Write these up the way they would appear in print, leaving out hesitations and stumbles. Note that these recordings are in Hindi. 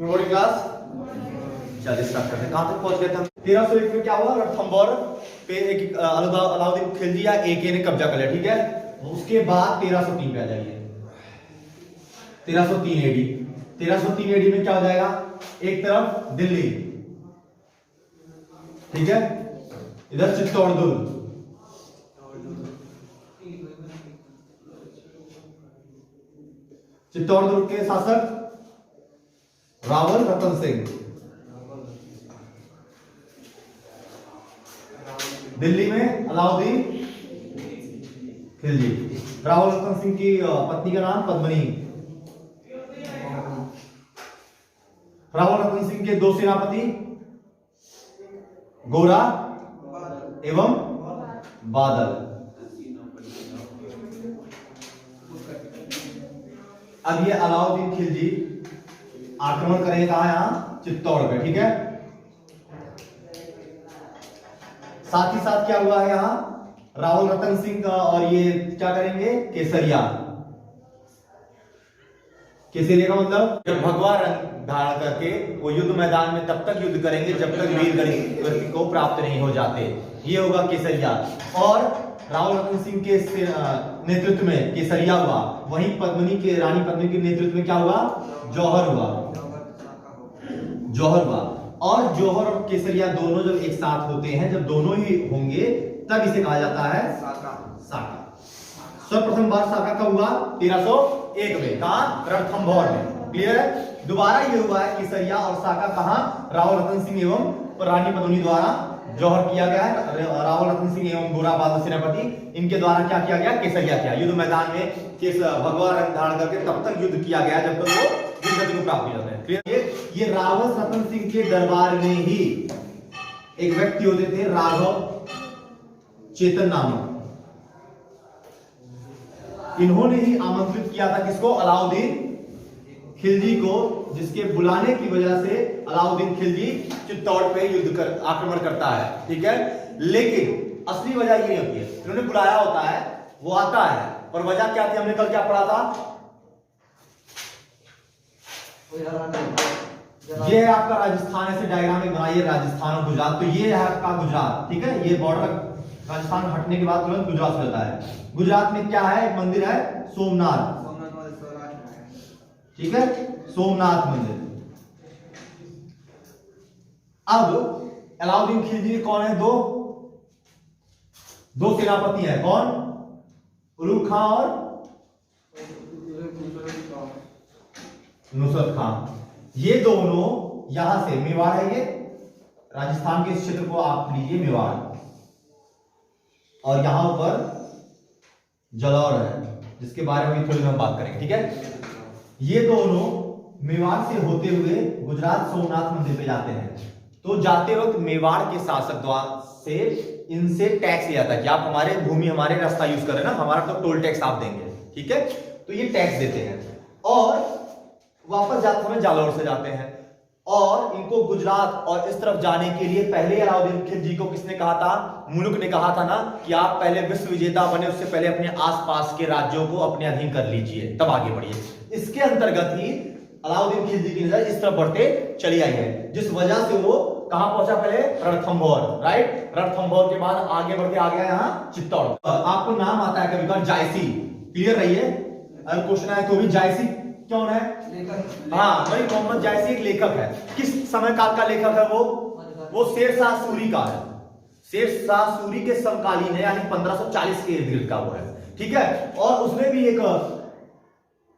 Memory class. चलिए स्टार्ट करते हैं। कहां तक पहुंच गए थे हम? 1301 में क्या हुआ? रणथंभौर पे एक अलाउद्दीन खिलजी या एके ने कब्जा कर लिया, ठीक है। उसके बाद 1303 पे आ जाइए। 1303 एडी। 1303 एडी में क्या हो जाएगा? एक तरफ दिल्ली, ठीक है, इधर चित्तौड़गढ़, चित्तौड़गढ़ के शासक रावल रतन सिंह, दिल्ली में अलाउद्दीन खिलजी। रावल रतन सिंह की पत्नी का नाम पद्मनी। रावल रतन सिंह के दो सेनापति गोरा एवं बादल। अब ये अलाउद्दीन खिलजी आक्रमण करेंगे कहां? यहां चित्तौड़ पे, ठीक है। साथ ही साथ क्या हुआ है यहां? रावल रतन सिंह और ये क्या करेंगे? केसरिया। केसरिया का मतलब जब भगवा रंग धारण करके वो युद्ध मैदान में तब तक युद्ध करेंगे जब तक वीर गति को प्राप्त नहीं हो जाते, ये होगा केसरिया। और रावल रतन सिंह के नेतृत्व में केसरिया हुआ, वहीं पद्मनी के रानी पद्मनी के नेतृत्व में क्या हुआ? जौहर हुआ। जौहर हुआ। और जौहर और केसरिया दोनों जब एक साथ होते हैं, जब दोनों ही होंगे तब इसे कहा जाता है साका। सर्वप्रथम बार साका कब हुआ? 1301 में। कहां? रणथंभौर में। क्लियर है? दोबारा ये हुआ है केसरिया और साका कहां? रावल रतन सिंह एवं रानी पद्मिनी द्वारा जौहर किया गया है। रावल रतन सिंह एवं गोरा बादल सेनापति, इनके द्वारा क्या किया गया? केसरिया किया। युद्ध मैदान में भगवा रंग धारण करके तब तक युद्ध किया गया जब तक वो वीर गति को प्राप्त किया जाता है। क्लियर? ये रावल रतन सिंह के दरबार में ही एक व्यक्ति होते थे राघव चेतन नामक। इन्होंने ही आमंत्रित किया था किसको? अलाउद्दीन खिलजी को, जिसके बुलाने की वजह से अलाउद्दीन खिलजी चित्तौड़ पे आक्रमण करता है, ठीक है। लेकिन असली वजह ये होती है, इन्होंने बुलाया होता है, वो आता है, और वजह क्या थी? हमने कल क्या पढ़ा था? ये है आपका राजस्थान। ऐसे डायग्राम में बनाइए, राजस्थान और गुजरात। तो ये है आपका गुजरात, ठीक है। ये बॉर्डर राजस्थान हटने के बाद तुरंत गुजरात में आता है। गुजरात में क्या है? एक मंदिर है सोमनाथ, ठीक है, सोमनाथ मंदिर। अब अलाउद्दीन खिलजी कौन है? दो सेनापति हैं। कौन? उलूग खां और नुसरत खां। ये दोनों यहां से, मेवाड़ है ये, राजस्थान के इस क्षेत्र को आप लीजिए मेवाड़, और यहां पर जलौर है, जिसके बारे में थोड़ी हम बात करेंगे, ठीक है। ये दोनों मेवाड़ से होते हुए गुजरात सोमनाथ मंदिर पे जाते हैं। तो जाते वक्त मेवाड़ के शासक द्वारा से इनसे टैक्स लिया जाता है कि आप हमारे भूमि, हमारे रास्ता यूज कर रहे हैं ना, हमारा तो टोल टैक्स आप देंगे, ठीक है। तो ये टैक्स देते हैं और वापस जाते समय जालौर से जाते हैं। और इनको गुजरात और इस तरफ जाने के लिए पहले अलाउद्दीन खिलजी को किसने कहा था? मुल्क ने कहा था ना कि आप पहले विश्व विजेता बने, उससे पहले अपने आसपास के राज्यों को अपने अधीन कर लीजिए, तब आगे बढ़िए। इसके अंतर्गत ही अलाउद्दीन खिलजी की नजर इस तरफ बढ़ते चली आई है, जिस वजह से वो कहां पहुंचा? पहले रणथंभौर, राइट। रणथंभौर के बाद आगे बढ़ के आ गया यहां चित्तौड़। आपको नाम आता है कभी कभार जायसी, क्लियर रहिए। अगर क्वेश्चन आए तो भी जायसी कौन है? हाँ, मलिक मोहम्मद जायसी एक लेखक है। किस समय काल का लेखक है वो शेरशाह सूरी का है। शेरशाह सूरी के समकालीन है, यानी 1540 के इर्द गिर्द का वो है, ठीक है। और उसने भी एक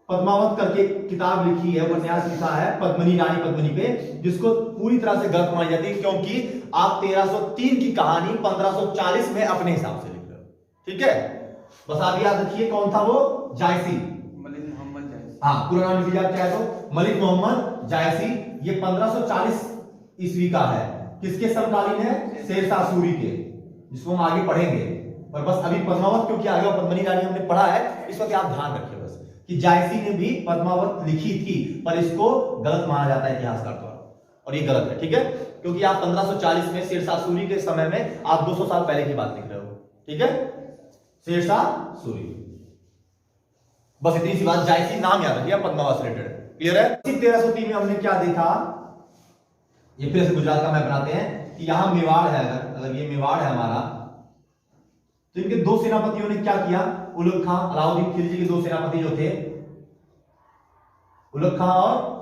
पद्मावत करके किताब लिखी है, उपन्यास लिखा है पद्मनी, रानी पद्मनी पे, जिसको पूरी तरह से गलत मानी जाती है, क्योंकि आप 1303 की कहानी 1540 में अपने हिसाब से लिख रहे हो, ठीक है। बस आप याद रखिए कौन था वो? जायसी, मलिक मोहम्मद जायसी। हाँ, पूरा नाम लिखिए क्या है? तो मलिक मोहम्मद जायसी। ये 1540 ईस्वी का है। किसके समकालीन है? शेरशाह सूरी के, जिसको हम आगे पढ़ेंगे। और बस अभी पद्मावत क्योंकि आगे पद्मनी रानी हमने पढ़ा है, इस वक्त आप ध्यान रखिए बस कि जायसी ने भी पद्मावत लिखी थी, पर इसको गलत माना जाता है इतिहासकार द्वारा, और ये गलत है, ठीक है। क्योंकि आप 1540 में शेरशाह सूरी के समय में आप 200 साल पहले की बात लिख रहे हो, ठीक है। शेरशाह सूरी, बस इतनी सी बात। जायसी नाम याद रखिए, पद्मावत से रिलेटेड। क्लियर है? 1303 में हमने क्या देखा, ये फिर से गुजरात का मैप बनाते हैं कि यहां मेवाड़ है, अगर ये मेवाड़ है हमारा, तो इनके दो सेनापतियों ने क्या किया, उलग खां, अलाउद्दीन खिलजी के दो सेनापति जो थे, उलग खां और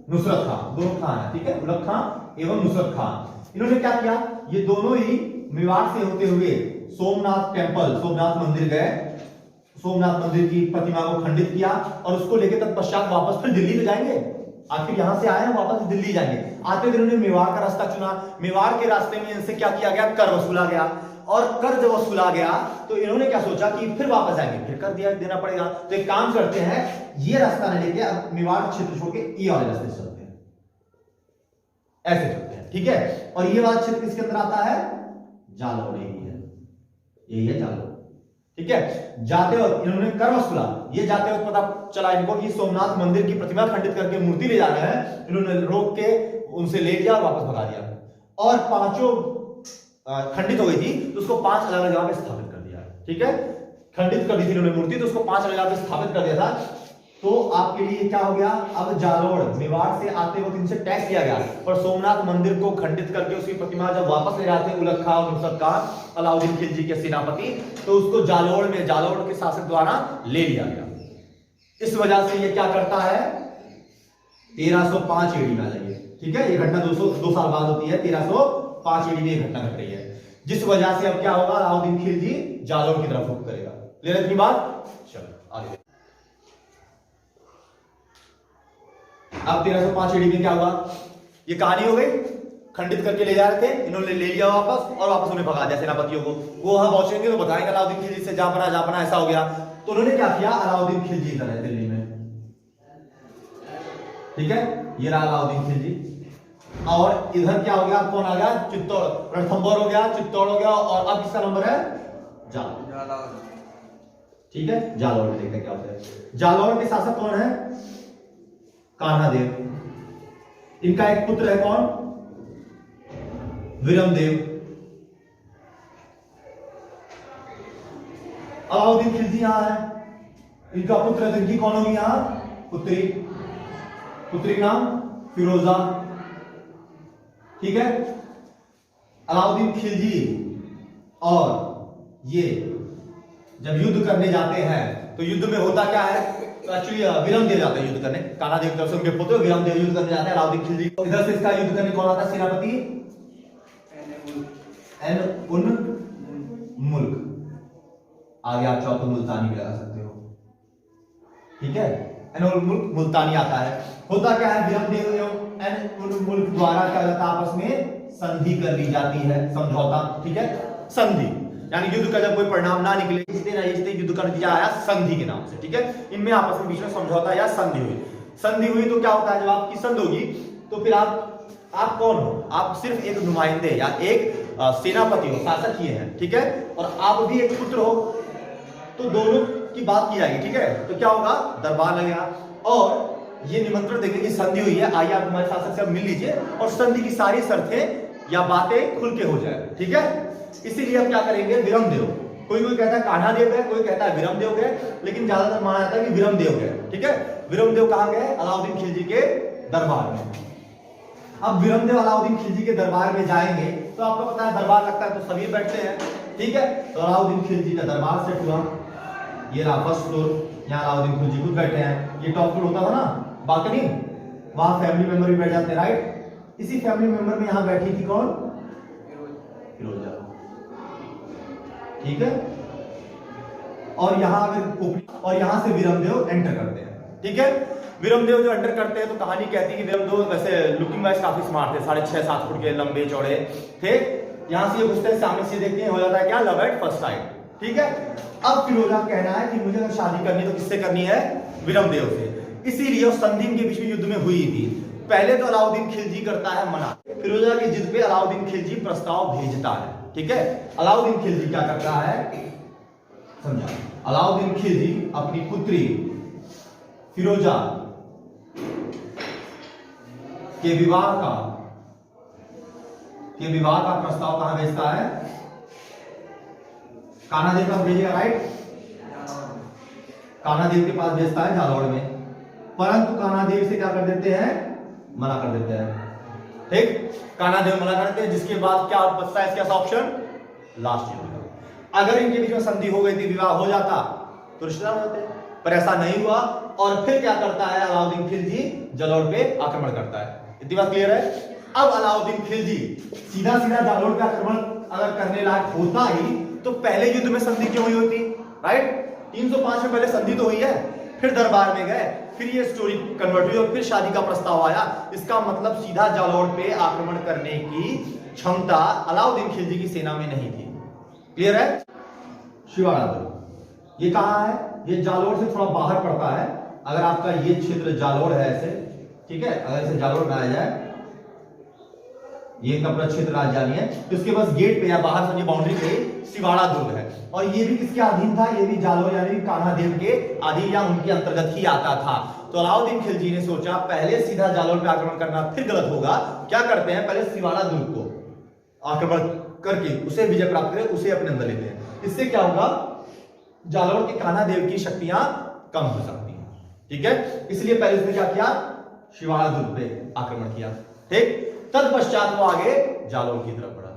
नुसरत खां, दोनों खां है, ठीक है, उलग खां एवं नुसरत खां, इन्होंने क्या किया, ये दोनों ही मेवाड़ से होते हुए सोमनाथ टेम्पल, सोमनाथ मंदिर गए, सोमनाथ मंदिर की प्रतिमा को खंडित किया और उसको लेकर तत्पश्चात वापस फिर दिल्ली तो जाएंगे, आखिर यहां से आए हैं वापस दिल्ली जाएंगे, आते दिन उन्होंने मेवाड़ का रास्ता चुना, मेवाड़ के रास्ते में इनसे क्या किया गया, कर वसूला गया, और कर जब वसूला गया तो इन्होंने क्या सोचा कि फिर वापस आएंगे, फिर कर दिया देना पड़ेगा, तो एक काम करते हैं, ये रास्ता न लेके अब मेवाड़ क्षेत्र छोड़ के ये वाले रास्ते चलते हैं, ऐसे चलते हैं, ठीक है, और ये वाला क्षेत्र किसके अंदर आता है, जालौर, यही है जालौर, ठीक है। जाते वक्त इन्होंने कर वसूला, ये जाते वक्त पता चला इनको कि सोमनाथ मंदिर की प्रतिमा खंडित करके मूर्ति ले जा रहे हैं, इन्होंने रोक के उनसे ले लिया और वापस भगा दिया, और पांचों खंडित हो गई थी तो उसको 5 अलग अलग जगह पे स्थापित कर दिया, ठीक है, खंडित कर दी थी इन्होंने मूर्ति तो उसको 5 अलग जगह पे स्थापित कर दिया था, तो आपके लिए क्या हो गया, अब जालोर मेवाड़ से आते वक्त इनसे टैक्स लिया गया, पर सोमनाथ मंदिर को खंडित करके उसकी प्रतिमा जब वापस ले जाते उलग खां और नुसरत खां, अलाउद्दीन खिलजी के सेनापति, तो उसको जालोर के शासक द्वारा ले लिया गया, इस वजह से ये क्या करता है, 1305 एडी में आ जाइए, ठीक है, ये घटना 2 साल बाद होती है, 1305 एडी में ये घटना घट रही है, जिस वजह से अब क्या होगा, अलाउद्दीन खिलजी जालोर की तरफ रुख करेगा, ले रहे इतनी बात, चलो आगे। अब 1305 एडी में क्या हुआ, ये कहानी हो गई, खंडित करके ले जा रहे थे, इन्होंने ले लिया वापस और वापस उन्हें भगा दिया सेनापतियों को, वो वहां पहुंचेंगे तो बताएंगे अलाउद्दीन खिलजी से जा बना ऐसा हो गया, तो उन्होंने क्या किया, अलाउद्दीन खिलजी इधर है दिल्ली में, ठीक है, ये रहा अलाउद्दीन खिलजी, और इधर क्या हो गया, कौन आ गया, चित्तौड़, रणथंभौर हो गया, चित्तौड़ हो गया, और अब किसका नंबर है, जालौर, ठीक है, जालौर देखते हैं क्या होता है। जालौर के शासक कौन है, कान्हादेव, इनका एक पुत्र है कौन, विरमदेव, अलाउद्दीन खिलजी यहां है, इनका पुत्र है, तो इनकी कौन होगी यहां, पुत्री का नाम फिरोजा, ठीक है, अलाउद्दीन खिलजी और ये जब युद्ध करने जाते हैं तो युद्ध में होता क्या है, एक्चुअली विरमदेव जाते हैं युद्ध करने, कान्हादेव की तरफ से उनके पुत्र विरमदेव युद्ध करने जाते हैं, अलाउद्दीन खिलजी इधर से इसका युद्ध करने कौन आता है, सेनापति उन मुल्क, आगे आप चाहो तो मुल्तानी भी लगा सकते हो, ठीक है, एन मुल्क मुल्तानी आता है, होता क्या है, विरमदेव एवं एन उन मुल्क द्वारा क्या जाता है, आपस में संधि कर ली जाती है, समझौता, ठीक है, संधि यानी युद्ध का जब कोई परिणाम ना निकले, जीते युद्ध का नतीजा आया संधि के नाम से, ठीक है, इनमें आपस में बीच में समझौता या संधि हुई तो क्या होता है, जब आपकी संधि होगी तो फिर आप कौन हो, आप सिर्फ एक नुमाइंदे या एक सेनापति हो, शासक ही है, ठीक है, और आप भी एक पुत्र हो, तो दोनों की बात की जाएगी, ठीक है, तो क्या होगा, दरबार लगेगा और ये निमंत्रण देंगे कि संधि हुई है, आइए आप हमारे शासक से मिल लीजिए और संधि की सारी शर्तें या बातें खुल के हो जाए, ठीक है, इसीलिए अब क्या करेंगे, विरमदेव, कोई कहता है कान्हादेव गए, कोई कहता है विरमदेव गए, लेकिन ज्यादातर माना जाता है कि विरमदेव गए, ठीक है, विरमदेव कहां गए, अलाउद्दीन खिलजी के दरबार में। अब विरमदेव अलाउद्दीन खिलजी के दरबार में जाएंगे तो आपको पता है दरबार लगता है तो सभी बैठते हैं, ठीक है, तो अलाउद्दीन खिलजी का दरबार सेट हुआ, ये रहा फर्स्ट फ्लोर, यहाँ अलाउद्दीन खिलजी खुद बैठे हैं, ये टॉप फ्लोर होता था ना बालकनी, वहां फैमिली मेंबर भी बैठ जाते हैं, राइट, इसी फैमिली मेंबर में यहां बैठी थी कौन, फिरोजा, ठीक है, और यहां से विरमदेव एंटर करते हैं, ठीक है, विरमदेव जो एंटर करते हैं तो कहानी कहती है कि विरमदेव वैसे लुकिंग वाइज काफी स्मार्ट थे, 6.5-7 फुट के लंबे चौड़े थे, यहां से ये घुसते हैं, सामने से देखते हैं, हो जाता है क्या, लव एट फर्स्ट साइट, ठीक है। अब फिरोजा कहना है कि मुझे अगर शादी करनी तो किससे करनी है, विरमदेव से, इसीलिए उस संधि के बीच में युद्ध में हुई थी, पहले तो अलाउद्दीन खिलजी करता है मना, फिरोजा की जिद पे अलाउद्दीन खिलजी प्रस्ताव भेजता है, ठीक है, अलाउद्दीन खिलजी क्या करता है समझा, अलाउद्दीन खिलजी अपनी पुत्री फिरोजा के विवाह का प्रस्ताव कहां भेजता है, कान्हादेव का भेजेगा, राइट, कान्हादेव के पास भेजता है जालौर में, परंतु कान्हादेव से क्या कर देते हैं, मना कर देते हैं। ठीक, कान्हादेव मना कर देते हैं, जिसके बाद क्या बचता है इसका ऑप्शन लास्ट ईयर। अगर इनके बीच में संधि हो गई थी, विवाह हो जाता तो रिश्तेदार हो जाते, पर ऐसा नहीं हुआ। और फिर क्या करता है अलाउद्दीन खिलजी, जालौर पे आक्रमण करता है। इतनी बात क्लियर है। अब अलाउद्दीन खिलजी सीधा सीधा जालौर पे आक्रमण अगर करने लायक होता ही तो पहले युद्ध में संधि क्यों हुई होती, राइट। 305 में पहले संधि तो हुई है, फिर दरबार में गए, फिर ये स्टोरी कन्वर्ट हुई और फिर शादी का प्रस्ताव आया। इसका मतलब सीधा जालौर पे आक्रमण करने की क्षमता अलाउद्दीन खिलजी की सेना में नहीं थी। क्लियर है। शिवाड़ा दुर्ग ये कहां है, ये जालौर से थोड़ा बाहर पड़ता है। अगर आपका ये क्षेत्र जालौर है ऐसे, ठीक है, अगर इसे जालौर में आया जाए, ये इनका पूरा क्षेत्र राजधानी है, तो इसके पास गेट पे या बाहर समझिए बाउंड्री पे शिवाड़ा दुर्ग है। और ये भी किसके अधीन था, ये भी जालौर यानी कान्हादेव के अधीन या उनके अंतर्गत ही आता था। तो अलाउद्दीन खिलजी ने सोचा पहले सीधा जालौर पे आक्रमण करना फिर गलत होगा, क्या करते हैं पहले शिवाड़ा दुर्ग को आक्रमण करके उसे विजय प्राप्त करें, उसे अपने अंदर लेते हैं। इससे क्या होगा, जालौर के कान्हादेव की शक्तियां कम हो सकती हैं। ठीक है, इसलिए पहले उसने क्या किया, शिवाड़ा दुर्ग पे आक्रमण किया। ठीक, तत्पश्चात वो आगे जालौर की तरफ बढ़ा।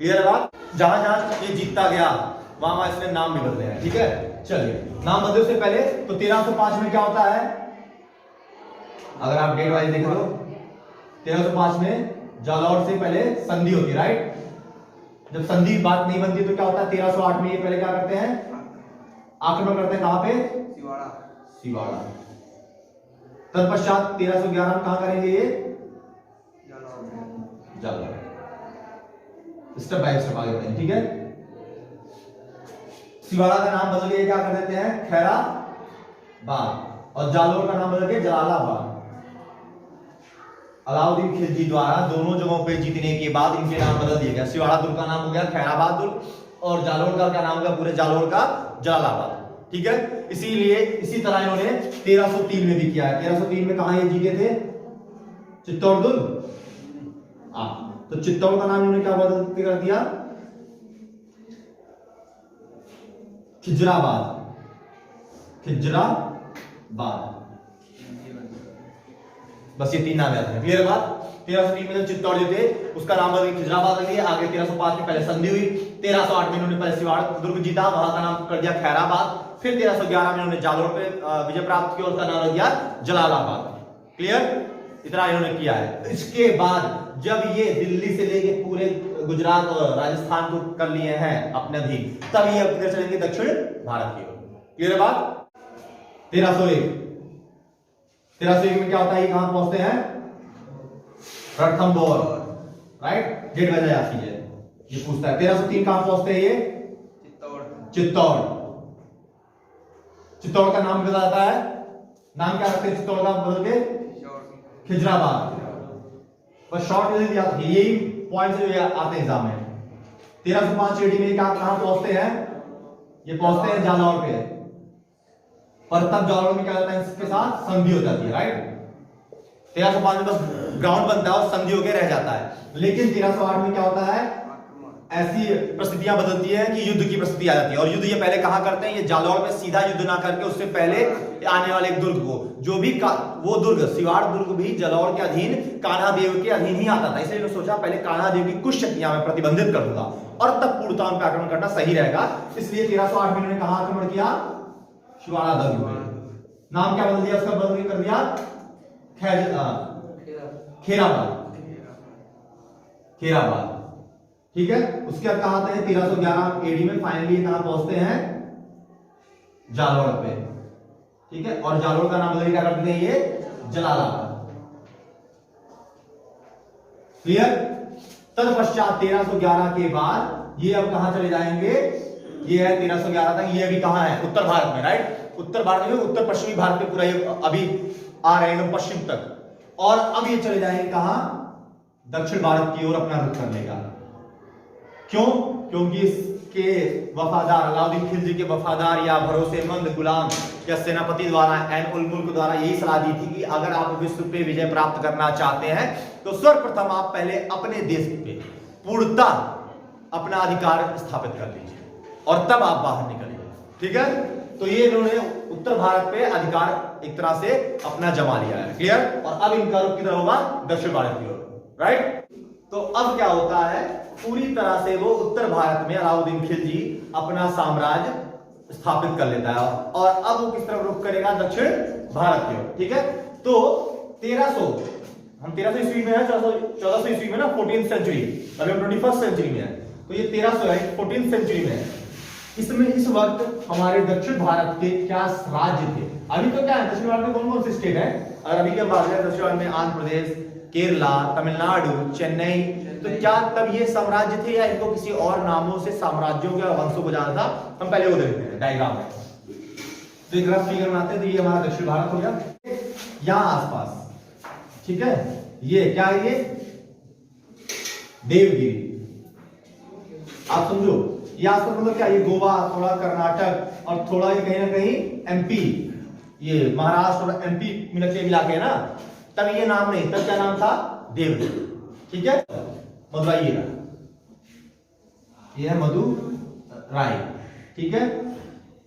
क्लियर है बात। जहां जहां ये जीतता गया वहां वहां इसने नाम भी बदले हैं। ठीक है, चलिए नाम बदले से पहले तो 1305 में क्या होता है, अगर आप डेट वाइज देख लो, 1305 में जालौर से पहले संधि होती है, राइट। जब संधि बात नहीं बनती तो क्या होता है, 1308 में ये पहले क्या करते हैं, आक्रमण करते हैं, कहां पे, शिवाड़ा। तत्पश्चात 1311 में कहां करेंगे ये, जालौर। स्टेप बाय स्टेप आगे बढ़ेंगे। ठीक है, शिवाड़ा का नाम बदल के क्या कर देते हैं, खैराबाद, और जालौर का नाम बदल के जलालाबाद। अलाउद्दीन खिलजी द्वारा दोनों जगहों पे जीतने के बाद इनके नाम बदल दिया गया। शिवाड़ा दुर्ग का नाम हो गया खैराबाद दुर्ग और जालौर का क्या नाम हो गया, पूरे जालौर का जलालाबाद। ठीक है, इसीलिए इसी तरह इन्होंने 1303 में भी किया है। 1303 में कहां ये जीते थे, चित्तौड़ दुर्ग। तो चित्तौड़ का नाम इन्होंने क्या बदल कर दिया, खिजराबाद। बस ये 3 नाम याद है। क्लियर बात। 1303 में जो चित्तौड़ जो थे उसका नाम बदल खिजराबाद रख दिया। आगे 1305 में पहले संधि हुई, 1308 में इन्होंने पहले शिवाड़ा दुर्ग जीता, वहां का नाम कर दिया खैराबाद। फिर 1311 में इन्होंने जालौर पे विजय प्राप्त किया, उसका नाम रख दिया जलालाबाद। क्लियर, इतना इन्होंने किया है। इसके बाद जब ये दिल्ली से लेके पूरे गुजरात और राजस्थान को कर लिए हैं अपने अधीन, तब ये अपने चलेंगे दक्षिण भारत की ओर। क्लियर बात। 1301 में क्या होता है, ये कहां पहुंचते हैं, रणथंभौर, राइट। डेट वजह याद कीजिए, ये पूछता है। 1303 कहां पहुंचते हैं ये, चित्तौड़ का नाम बताता है, नाम क्या रखते हैं चित्तौड़ का बदल के, खिजराबाद। पर शॉर्ट में दिया था, यही पॉइंट से आते हैं एग्जाम में। 1305 एडी में कहां पहुंचते हैं, ये पहुंचते हैं जालौर पे, पर तब जालौर में क्या होता है, इसके साथ संधि हो जाती है, राइट। 1305 में बस ग्राउंड बनता है और संधि होकर रह जाता है। लेकिन 1308 में क्या होता है, ऐसी परिस्थितियां बदलती है कि युद्ध की परिस्थिति आ जाती है। और युद्ध ये पहले कहां करते हैं, ये जालौर में सीधा युद्ध ना करके उससे पहले आने वाले एक दुर्ग को, जो भी वो दुर्ग शिवाड़ दुर्ग भी जालौर के अधीन कान्हादेव के अधीन ही आता था। इसलिए मैंने सोचा पहले कान्हादेव की कुछ शक्तियां मैं प्रतिबंधित कर दूंगा और तब पूर्णतः उन पर आक्रमण करना सही रहेगा। इसलिए 1308 में इन्होंने कहां आक्रमण किया, शिवाड़ा दुर्ग में। नाम क्या बदल दिया उसका, बदल कर दिया खेराबाद। ठीक है, उसके बाद कहां आते हैं, 1311 एडी में फाइनली कहां पहुंचते हैं, जालौर पे। ठीक है, और जालौर का नाम बदल क्या कर देते हैं, ये जलालाबाद। क्लियर। तत्पश्चात 1311 के बाद ये अब कहां चले जाएंगे, ये है 1311 तक, ये अभी कहां है, उत्तर भारत में, राइट। उत्तर भारत में, उत्तर पश्चिमी भारत में पूरा ये अभी आ रहे हैं पश्चिम तक। और अब ये चले जाएंगे कहां, दक्षिण भारत की ओर अपना रुख करने का। क्यों, क्योंकि इसके वफादार अलाउद्दीन खिलजी के वफादार या भरोसेमंद गुलाम या सेनापति द्वारा ऐन उल मुल्क द्वारा यही सलाह दी थी कि अगर आप विश्व पे विजय प्राप्त करना चाहते हैं तो सर्वप्रथम आप पहले अपने देश पे पूर्णतः अपना अधिकार स्थापित कर लीजिए और तब आप बाहर निकलिए। ठीक है, तो ये इन्होंने उत्तर भारत पे अधिकार एक तरह से अपना जमा लिया है। क्लियर? और अब इनका रुख किधर होगा? दक्षिण भारत की ओर। राइट? तो अब क्या होता है, पूरी तरह से वो उत्तर भारत में अलाउद्दीन खिलजी अपना साम्राज्य स्थापित कर लेता है और अब वो किस तरफ रुख करेगा? दक्षिण भारत की ओर। ठीक है? तो 1300 हम 1300 ईस्वी में है, 1400 ईस्वी में ना, 14th सेंचुरी, अभी हम 21st सेंचुरी में है, तो ये 1300 है, 14th सेंचुरी में है। इसमें इस वक्त हमारे दक्षिण भारत के क्या राज्य थे? अभी तो क्या है, दक्षिण भारत में कौन कौन से स्टेट है? अगर अभी के बात करें दक्षिण भारत में आंध्र प्रदेश, केरला, तमिलनाडु, चेन्नई, तो क्या तब ये साम्राज्य थे या इनको किसी और नामों से साम्राज्यों के वंशों को जाना था? हम पहले वो देखते हैं डायग्राम में। तो एक रफ फिगर बनाते हैं, तो ये हमारा दक्षिण भारत हो गया, यहां आसपास। ठीक है? ये क्या है? ये देवगिरी, आप समझो, ये आसपास मतलब क्या? ये गोवा, थोड़ा कर्नाटक और थोड़ा ये कहीं ना कहीं एमपी, ये महाराष्ट्र और एमपी मिला के इलाके ना, तब ये नाम नहीं, तब क्या नाम था? देवगिरी। ठीक है? मदुराई ये है मदुराई। ठीक है?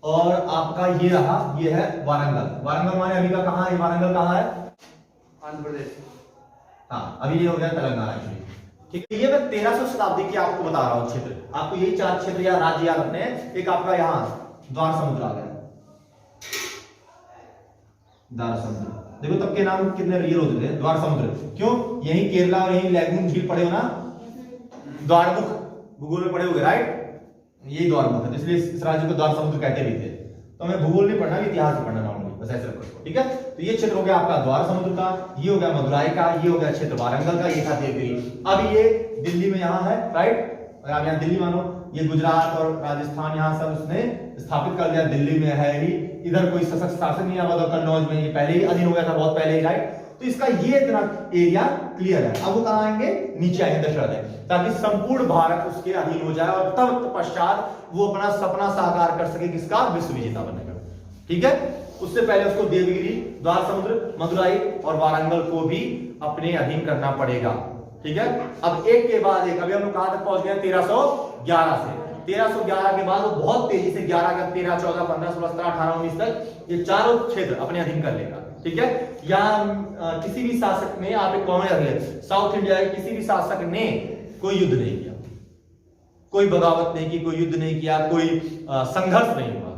और आपका ये रहा, ये है वारंगल। वारंगल माने अभी का कहां है? वारंगल कहां है? आंध्र प्रदेश। हाँ, अभी ये हो गया तेलंगाना एक्चुअली। ठीक है? ये मैं 1300 शताब्दी की आपको बता रहा हूं क्षेत्र। आपको ये 4 क्षेत्र या राज्य याद रखने हैं। एक आपका यहां द्वार समुद्र आ गया, द्वार समुद्र। देखो तब के नाम कितने रियल होते थे, द्वार समुद्र। क्यों? यही केरला और यही लैगून झील पड़े हो ना, द्वारमुख भूगोल में पड़े हुए, राइट? यही द्वारमुख है, इसलिए इस राज्य को द्वार समुद्र कहते भी थे। तो हमें भूगोल नहीं पढ़ना, इतिहास ही पढ़ना नॉर्मली, बस ऐसे रखो। ठीक है? तो ये क्षेत्र हो गया आपका द्वार समुद्र का, ये हो गया मदुराई का, ये हो गया क्षेत्र वारंगल का, ये था देवगिरी। अब ये दिल्ली में यहां है, राइट? और आप यहां दिल्ली मानो, ये गुजरात और राजस्थान यहां सब उसने स्थापित कर दिया, दिल्ली में है ही। इधर कोई सशक्त शासन नहीं आया, कन्नौज में ये पहले ही अधीन हो गया था, बहुत पहले ही, राइट? तो इसका ये इतना एरिया क्लियर है। अब वो कहां आएंगे? नीचे आएंगे दक्षिण, ताकि संपूर्ण भारत उसके अधीन हो जाए और तब पश्चात वो अपना सपना साकार कर सके, किसका? विश्व विजेता बनने का। ठीक है? उससे पहले उसको देवगिरी, द्वार समुद्र, मदुराई और वारंगल को भी अपने अधीन करना पड़ेगा। ठीक है? अब एक के बाद एक, अभी हम लोग कहां तक पहुंच गए? 1311 से। 1311 के बाद वो बहुत तेजी से 11 13 14 15 16 17 18 19 तक ये चारों क्षेत्र अपने अधीन कर लेगा। ठीक है? या किसी भी शासक ने, आप एक कॉमन रख ले, साउथ इंडिया के किसी भी शासक ने कोई युद्ध नहीं किया, कोई बगावत नहीं की, कोई युद्ध नहीं किया, कोई संघर्ष नहीं हुआ।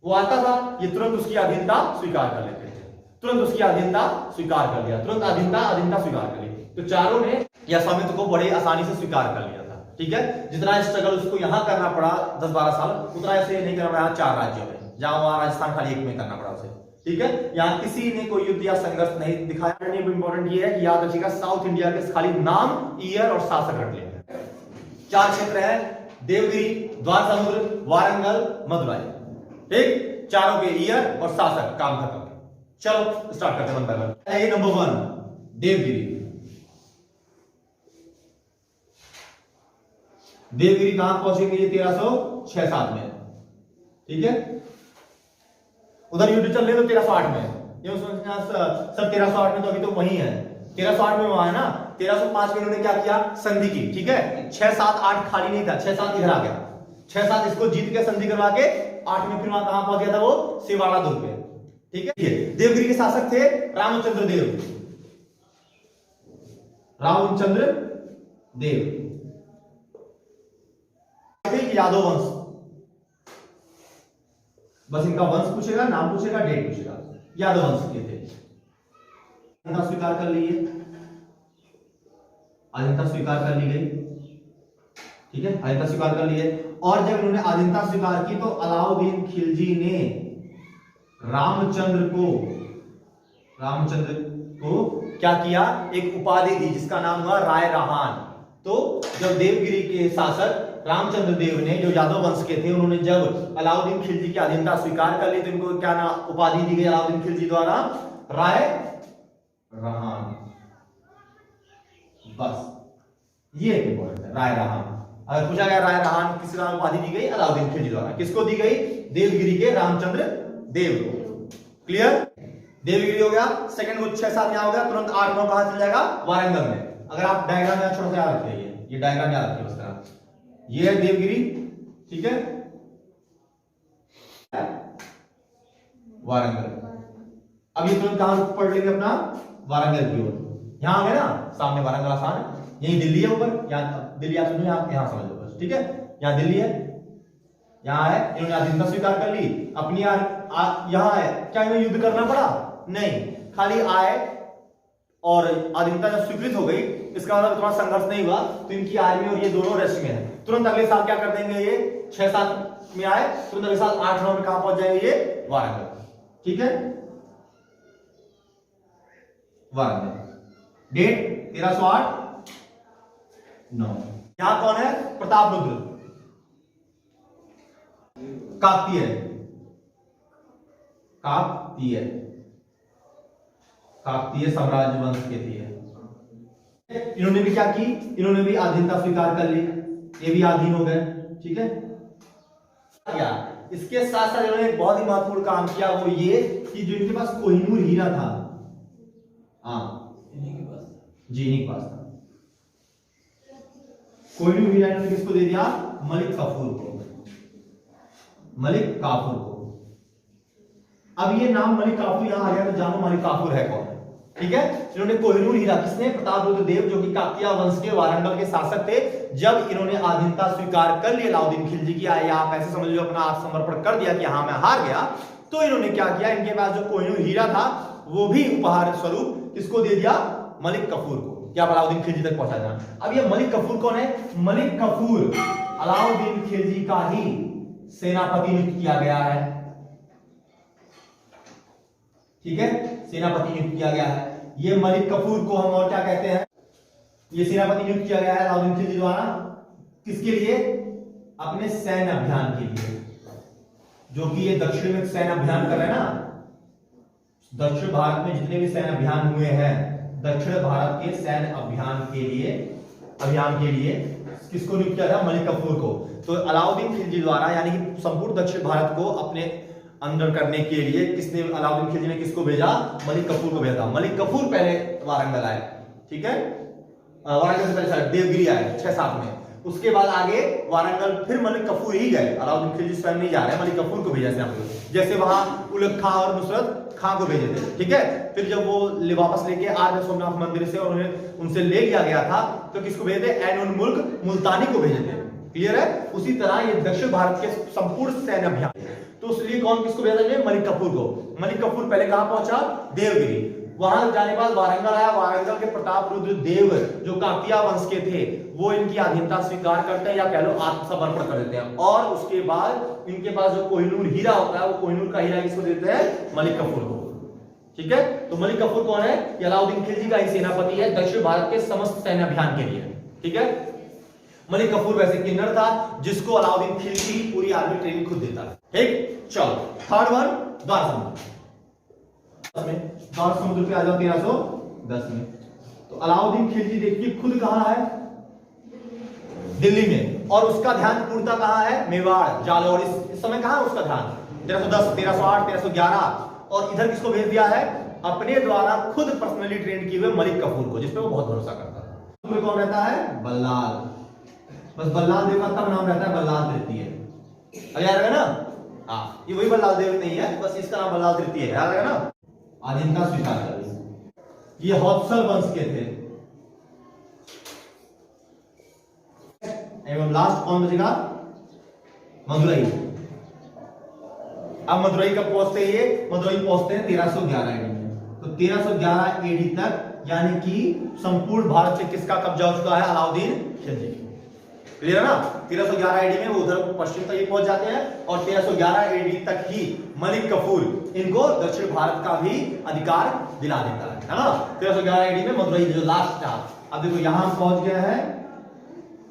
वो आता था, ये तुरंत उसकी अधीनता स्वीकार कर लेते थे, तुरंत उसकी अधीनता स्वीकार कर लिया, तुरंत अधीनता स्वीकार कर ली। तो चारों ने या स्वामित्व को बड़े आसानी से स्वीकार कर लिया था। ठीक है? जितना स्ट्रगल उसको यहां करना पड़ा 10-12 साल, उतना ऐसे नहीं करना पड़ा 4 राज्यों में, जहां वहां राजस्थान खाली एक में करना पड़ा उसे। ठीक है? यहां किसी ने कोई युद्ध या संघर्ष नहीं दिखाया। इंपॉर्टेंट ये है कि याद रखिएगा, साउथ इंडिया के खाली नाम, ईयर और शासक रख लेंगे। 4 क्षेत्र है, देवगिरी, द्वार समुद्र, वारंगल, मदुराई। ठीक? चारों के ईयर और शासक, काम खत्म। चलो स्टार्ट करते हैं वन बाय वन। ये नंबर 1 देवगिरी। देवगिरी कहां पहुंचेंगे? ये 1306-7 में। ठीक है? उधर युद्ध चल रहे तो 1308 में, ये सब 1308 में, तो अभी तो वही है 1308 में वहां है ना। 1305 में इन्होंने क्या किया? संधि की। ठीक है? 6 7 8 खाली नहीं था, 6 7 इधर आ गया, 6 7 इसको जीत के संधि करवा के 8 में फिर वहां कहां पहुंच गया था? वो सिवाड़ा दुर्ग पे। ठीक है? देवगिरी के शासक थे रामचंद्र देव। रामचंद्र देव यादव वंश, बस इनका वंश पूछेगा, नाम पूछेगा, डेट पूछेगा। यादव वंश के थे। अधीनता स्वीकार कर ली है, अधीनता स्वीकार कर ली गई। ठीक है? अधीनता स्वीकार कर ली है। और जब इन्होंने अधीनता स्वीकार की तो अलाउद्दीन खिलजी ने रामचंद्र को क्या किया? एक उपाधि दी, जिसका नाम हुआ राय रहान। तो जब देवगिरी के शासक रामचंद्र देव ने, जो यादव वंश के थे, उन्होंने जब अलाउद्दीन खिलजी की अधीनता स्वीकार कर ली, तो इनको क्या नाम, उपाधि दी गई अलाउद्दीन खिलजी द्वारा? राय रहान। बस ये इंपॉर्टेंट है, राय रहान। अगर पूछा गया राय रहान किस नाम उपाधि दी गई? अलाउद्दीन खिलजी द्वारा। किसको दी गई? देवगिरी के रामचंद्र देव को। क्लियर? देवगिरी हो गया। सेकंड वो 6 7 यहां हो गया, तुरंत 8 9 कहां चल जाएगा? वारंगल में। अगर आप डायग्राम यहां छोटा सा याद रखिए, ये डायग्राम याद रखिए, उस तरह ये है देवगिरी। ठीक है? वारंगल। अब ये तुरंत कहां पढ़ लेंगे अपना, वारंगल की ओर। यहां आ गए ना सामने वारंगल आसान है, यही दिल्ली है ऊपर, यहाँ दिल्ली आप समझो, आप यहां समझ लो बस, ठीक है। यहाँ दिल्ली है, यहाँ है, इन्होंने अधीनता स्वीकार कर ली अपनी, यहाँ है, क्या इन्हें युद्ध करना पड़ा? नहीं, खाली आए और अधीनता जब स्वीकृत हो गई, इसका मतलब इतना संघर्ष नहीं हुआ, तो इनकी आर्मी और ये दोनों रेस्ट में है। तुरंत अगले साल क्या कर देंगे, ये 6-7 में आए, तुरंत अगले साल 8-9 में कहां पहुंच जाएंगे, ये वारंगल, ठीक है। वारंगल, डेट 1308-9। यहां कौन है? प्रताप रुद्र, काकतीय, काकतीय, काकतीय साम्राज्य वंश के थे। इन्होंने भी क्या की, इन्होंने भी अधीनता स्वीकार कर ली, ये भी अधीन हो गए, ठीक है। क्या इसके साथ साथ इन्होंने एक बहुत ही महत्वपूर्ण काम किया, वो ये कि जो इनके पास कोहिनूर हीरा था, जी इन्हीं के पास था, कोहिनूर हीरा इन्होंने किसको दे दिया? मलिक काफूर को, मलिक काफूर को। अब ये नाम मलिक काफूर यहां आ गया, तो जानो मलिक काफूर है कौन, ठीक है। इन्होंने कोहिनूर हीरा, किसने? प्रताप रुद्र देव, जो कि काकतीय वंश के वारंगल के शासक थे। जब इन्होंने अधीनता स्वीकार कर ली अलाउद्दीन खिलजी की, या आप ऐसे समझ लो अपना आत्मसमर्पण कर दिया कि हाँ मैं हार गया, तो इन्होंने क्या किया, इनके पास जो कोहिनूर हीरा था वो भी उपहार स्वरूप किसको दे दिया? मलिक काफूर को, क्या अलाउद्दीन खिलजी तक पहुंचा जाना। अब ये मलिक काफूर कौन है? मलिक काफूर अलाउद्दीन खिलजी का ही सेनापति नियुक्त किया गया है, ठीक है, सेनापति नियुक्त किया गया है। ये मलिक काफूर को हम और क्या कहते हैं? ये सेनापति नियुक्त किया गया है अलाउद्दीन खिलजी द्वारा, किसके लिए? अपने सैन्य अभियान के लिए, जो कि ये दक्षिण में सैन्य अभियान कर रहे हैं ना, दक्षिण भारत में जितने भी सैन्य अभियान हुए हैं, दक्षिण भारत के सैन्य अभियान के लिए किसको नियुक्त किया था? मलिक काफूर को। तो अलाउद्दीन खिलजी द्वारा, यानी कि संपूर्ण दक्षिण भारत को अपने अंदर करने के लिए किसने, अलाउद्दीन खिलजी ने किसको भेजा? मलिक काफूर को भेजा। मलिक काफूर पहले वारंगल आए, ठीक है, वारंगल से पहले देवगिरी आए 6-7 में, उसके बाद आगे वारंगल फिर मलिक काफूर ही गए, अलाउद्दीन खिलजी स्वयं नहीं जा रहे, मलिक काफूर को भेजा जैसे वहां उलग खां और नुसरत खां को भेजे थे, ठीक है। फिर जब वो वापस लेके आ रहे सोमनाथ मंदिर से और उन्हें उनसे ले लिया गया था, तो किसको भेजे थे? ऐन उल मुल्क मुल्तानी को भेजे थे, क्लियर है। उसी तरह ये दक्षिण भारत के संपूर्ण सैन्य अभियान, तो इसलिए कौन किसको भेजा था? मलिक काफूर को। मलिक काफूर पहले कहां पहुंचा? देवगिरी। वहां जाने के बाद वारंगल आया, वारंगल के प्रताप रुद्र देव जो काकतीय वंश के थे, वो इनकी अधीनता स्वीकार करते हैं, या कह लो आत्मसमर्पण कर देते हैं, और उसके बाद इनके पास जो कोहिनूर हीरा होता है, वो कोहिनूर का हीरा किसको देते हैं? मलिक काफूर को, ठीक है। तो मलिक काफूर कौन है? ये अलाउद्दीन खिलजी का ही सेनापति है दक्षिण भारत के समस्त सैन्य अभियान के लिए, ठीक है। मलिक काफूर वैसे किन्नर था, जिसको अलाउद्दीन खिलजी की पूरी आर्मी ट्रेनिंग खुद देता है, ठीक। चलो थर्ड वन, द्वार समुद्र में, द्वार समुद्र पे आ जाओ 1310 में। तो अलाउद्दीन खिलजी देखिए खुद कहां है? दिल्ली में, और उसका ध्यान पूर्णतः कहां है? मेवाड़, जालौर, इस समय कहां है उसका ध्यान? 1310, 1308, 1311, और इधर किसको भेज दिया है? अपने द्वारा खुद पर्सनली ट्रेन किए हुए मलिक काफूर को, जिसपे वो बहुत भरोसा करता था। तुम्हें कौन रहता है? बल्लाल, बस बल्लाल देव का तब नाम रहता है बल्लाल तृतीय, याद रखना। हाँ, ये वही बल्लाल देव नहीं है, बस इसका नाम बल्लाल तृतीय है, याद रखना। अधीनता स्वीकार कर ली। ये होयसल वंश के थे। एवं लास्ट कौन बचेगा? मदुरई। अब मदुरई कब पहुंचते हैं? ये मदुरई पहुंचते हैं 1311 एडी में। तो 1311 एडी तक, यानी कि संपूर्ण भारत से किसका कब्जा हो चुका है? अलाउद्दीन खिलजी, क्लियर है ना। 1311 एडी में वो उधर पश्चिम तक पहुंच जाते हैं, और 1311 एडी तक ही मलिक काफूर इनको दक्षिण भारत का भी अधिकार दिला देता है ना। 1311 एडी में मदुरई जो लास्ट था। अब देखो यहां पहुंच गया है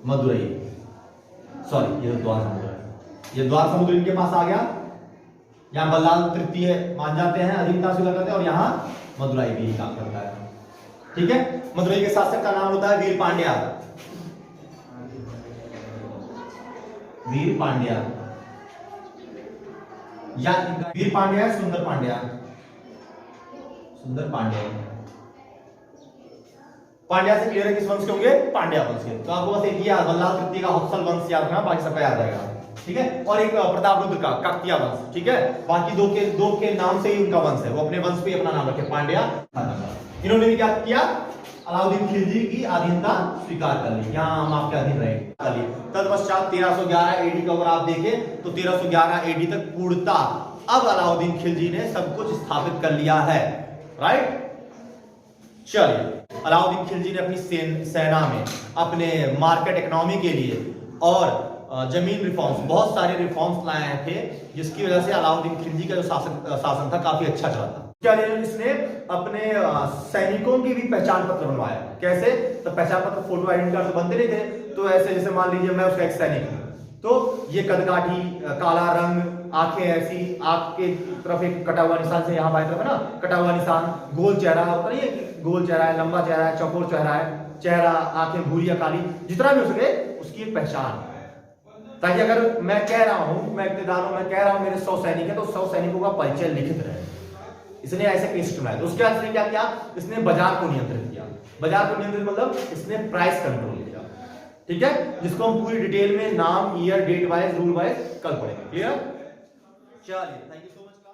मदुरई, सॉरी ये द्वार समुद्र है, ये द्वार समुद्र इनके पास आ गया। यहां बल्लाल तृतीय मान जाते हैं, अधीनता स्वीकार करते हैं, और यहां मदुरई भी काम करता है, ठीक है। मदुरई के शासक का नाम होता है वीर पांड्या, वीर पांड्या, या वीर पांड्या है सुंदर पांड्या, सुंदर पांड्या। पांड्या से क्लियर है किस वंश के होंगे? पांड्या वंश के। तो आपको बस एक याद, बल्लाल तृतीय का होयसल वंश याद रखना, बाकी सबका याद रहेगा, ठीक है, और एक प्रतापरुद्र का काकतीय वंश, ठीक है। बाकी दो के नाम से ही उनका वंश है, वो अपने वंश पे अपना नाम रखे, पांड्या। इन्होंने भी क्या किया, अलाउद्दीन खिलजी की अधीनता स्वीकार कर ली, यहाँ हम आपके अधीन रहे। तत्पश्चात 1311 एडी को अगर आप देखें तो 1311 एडी तक पूर्णता अब अलाउद्दीन खिलजी ने सब कुछ स्थापित कर लिया है, राइट। चलिए, अलाउद्दीन खिलजी ने अपनी सेना में अपने मार्केट इकोनॉमी के लिए और जमीन रिफॉर्म्स, बहुत सारे रिफॉर्म्स लाए थे, जिसकी वजह से अलाउद्दीन खिलजी का जो शासन था काफी अच्छा चला था। क्या इसने अपने सैनिकों की भी पहचान पत्र बनवाया। कैसे, तो पहचान पत्र फोटो आइडेंटिटी कार्ड तो बनते नहीं थे, तो ऐसे जैसे मान लीजिए मैं उसका एक सैनिक हूं, तो ये कदकाठी, काला रंग, आंखें ऐसी, आंख के तरफ एक कटा हुआ निशान से यहाँ बाएं तरफ है ना कटा हुआ निशान, गोल चेहरा होता है, ये गोल चेहरा है, लंबा चेहरा है, चौकोर चेहरा है, चेहरा आंखें भूरी या काली, जितना भी हो सके उसकी एक पहचान, ताकि अगर मैं कह रहा हूं, मैं इक्तदार हूं, मैं कह रहा हूं मेरे 100 सैनिक है, तो 100 सैनिकों का परिचय लिखित रहे। इसने ऐसे केस बनाया। उसके बाद इसने क्या किया, इसने बाजार को नियंत्रित किया। बाजार को नियंत्रित मतलब इसने प्राइस कंट्रोल किया, ठीक है, जिसको हम पूरी डिटेल में नाम, year, date wise, rule wise कल पढ़ेंगे। क्लियर? चलिए, थैंक यू सो मच।